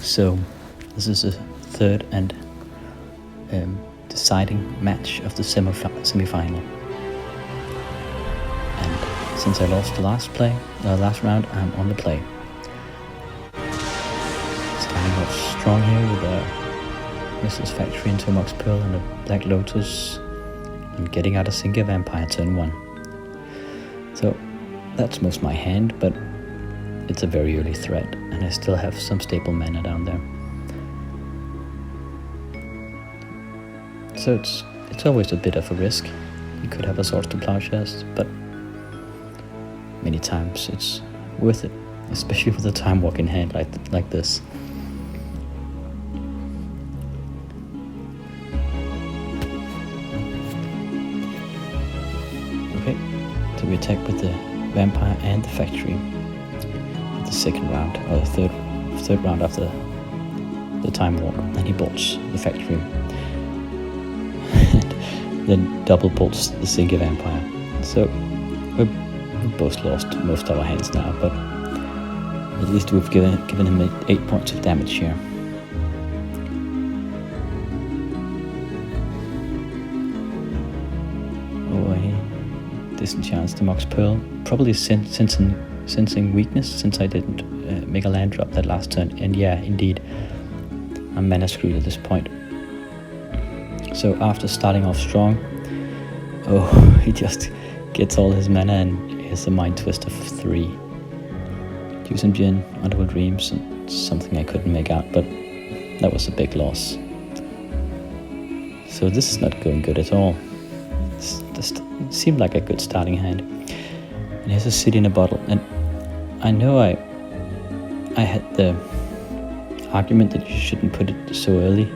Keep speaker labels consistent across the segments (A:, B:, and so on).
A: So this is the third and deciding match of the semi-final. And since I lost the last round, I'm on the play. Starting off strong here with a Mrs. Factory into a Mox Pearl and a Black Lotus, and getting out a Single Vampire turn 1. So that's most my hand, but it's a very early threat, and I still have some stable mana down there. So it's always a bit of a risk. You could have a Swords to Plowshares, but many times it's worth it, especially with a Time Walk in hand like this. Okay, so we attack with the Vampire and the Factory. The second round, or the third round after the Time Walk, and he bolts the Factory. And then double bolts the Single Vampire. So we've both lost most of our hands now, but at least we've given him 8 points of damage here. Oh, he disenchants the Mox Pearl, probably sensing weakness, since I didn't make a land drop that last turn. And yeah, indeed, I'm mana screwed at this point. So after starting off strong, he just gets all his mana, and here's a Mind Twist of 3. Juice and Gin, Underworld Dreams, and something I couldn't make out, but that was a big loss. So this is not going good at all. It seemed like a good starting hand. And here's a City in a Bottle, and I know I had the argument that you shouldn't put it so early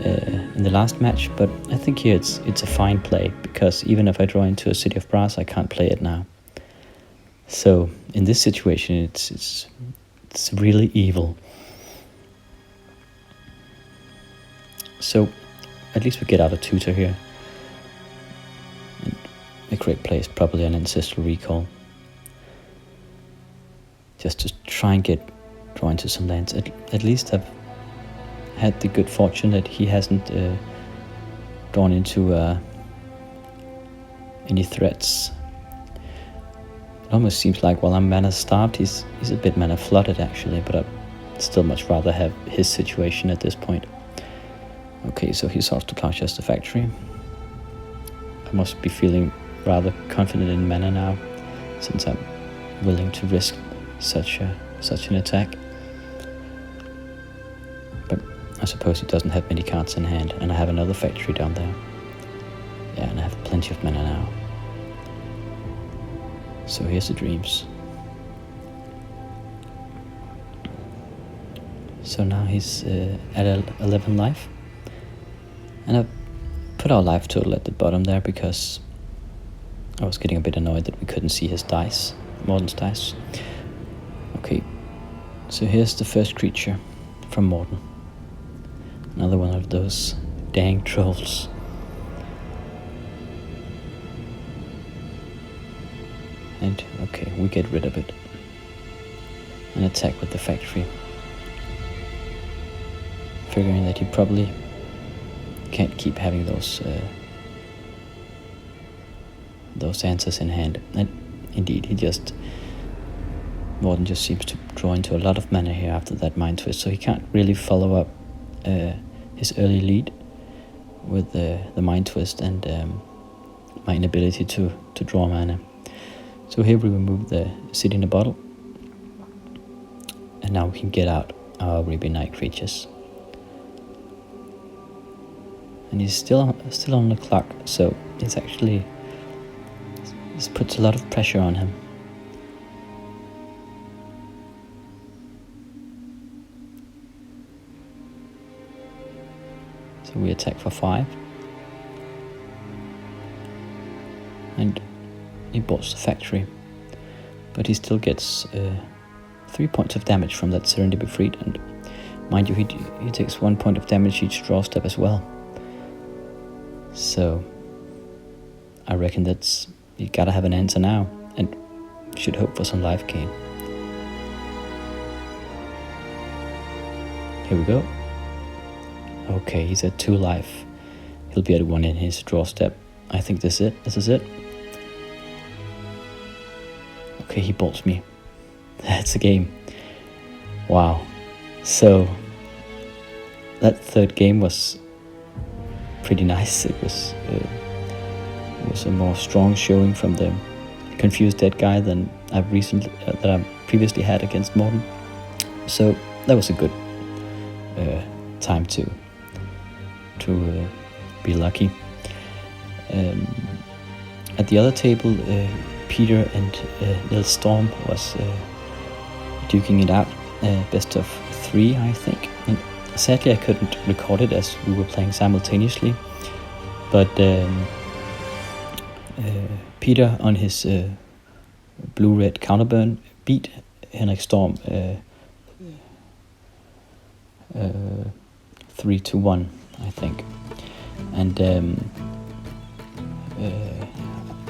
A: in the last match, but I think here it's a fine play, because even if I draw into a City of Brass, I can't play it now. So in this situation, it's really evil. So at least we get out a tutor here. And a great play is probably an Ancestral Recall, just to try and draw into some lands. At least I've had the good fortune that he hasn't drawn into any threats. It almost seems like while I'm mana starved, he's a bit mana flooded actually, but I'd still much rather have his situation at this point. Okay, so he starts to Plowshares the Factory. I must be feeling rather confident in mana now, since I'm willing to risk such an attack. But I suppose he doesn't have many cards in hand, and I have another Factory down there. Yeah, and I have plenty of mana now. So here's the Dreams. So now he's at 11 life, and I've put our life total at the bottom there because I was getting a bit annoyed that we couldn't see his dice, Morten's dice. Okay, so here's the first creature from Morten. Another one of those dang trolls. And okay, we get rid of it and attack with the Factory, figuring that he probably can't keep having those answers in hand. And indeed, Morten just seems to draw into a lot of mana here after that Mind Twist, so he can't really follow up his early lead with the Mind Twist and my inability to draw mana. So here we remove the City in a Bottle, and now we can get out our Arabian Night creatures. And he's still on the clock, so this puts a lot of pressure on him. So we attack for 5, and he bolts the Factory, but he still gets 3 points of damage from that Serenity Befried, and mind you, he takes 1 point of damage each draw step as well. So I reckon you gotta have an answer now, and should hope for some life gain. Here we go. Okay, he's at 2 life. He'll be at 1 in his draw step. I think this is it. Okay, he bolts me. That's a game. Wow. So that third game was pretty nice. It was a more strong showing from the confused dead guy than I've previously had against Morten. So that was a good time to be lucky. At the other table, Peter and Nils Storm was duking it out, best of 3, I think. And sadly, I couldn't record it as we were playing simultaneously. But Peter on his blue-red counterburn beat Henrik Storm 3-1, I think. And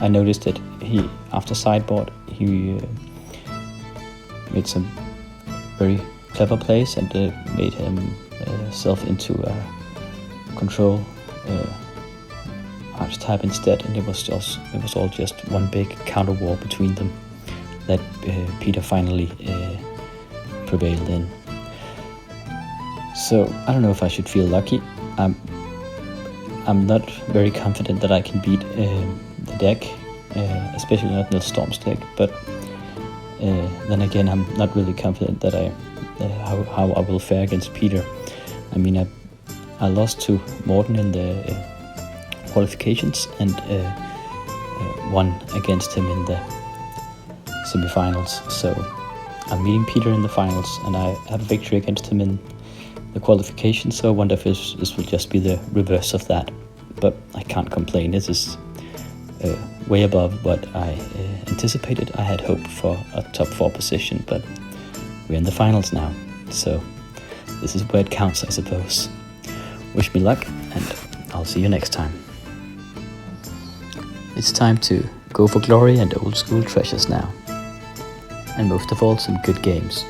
A: I noticed that he, after sideboard, he made some very clever plays and made himself into a control archetype instead, and it was all just one big counter war between them that Peter finally prevailed in. So I don't know if I should feel lucky. I'm not very confident that I can beat the deck, especially not Nils Storm's deck. But then again, I'm not really confident that how I will fare against Peter. I mean, I lost to Morten in the qualifications and won against him in the semifinals. So I'm meeting Peter in the finals, and I had a victory against him in the qualifications. So I wonder if this will just be the reverse of that. But I can't complain. This is way above what I anticipated. I had hoped for a top 4 position, but we're in the finals now. So this is where it counts, I suppose. Wish me luck, and I'll see you next time. It's time to go for glory and old school treasures now. And most of all, some good games.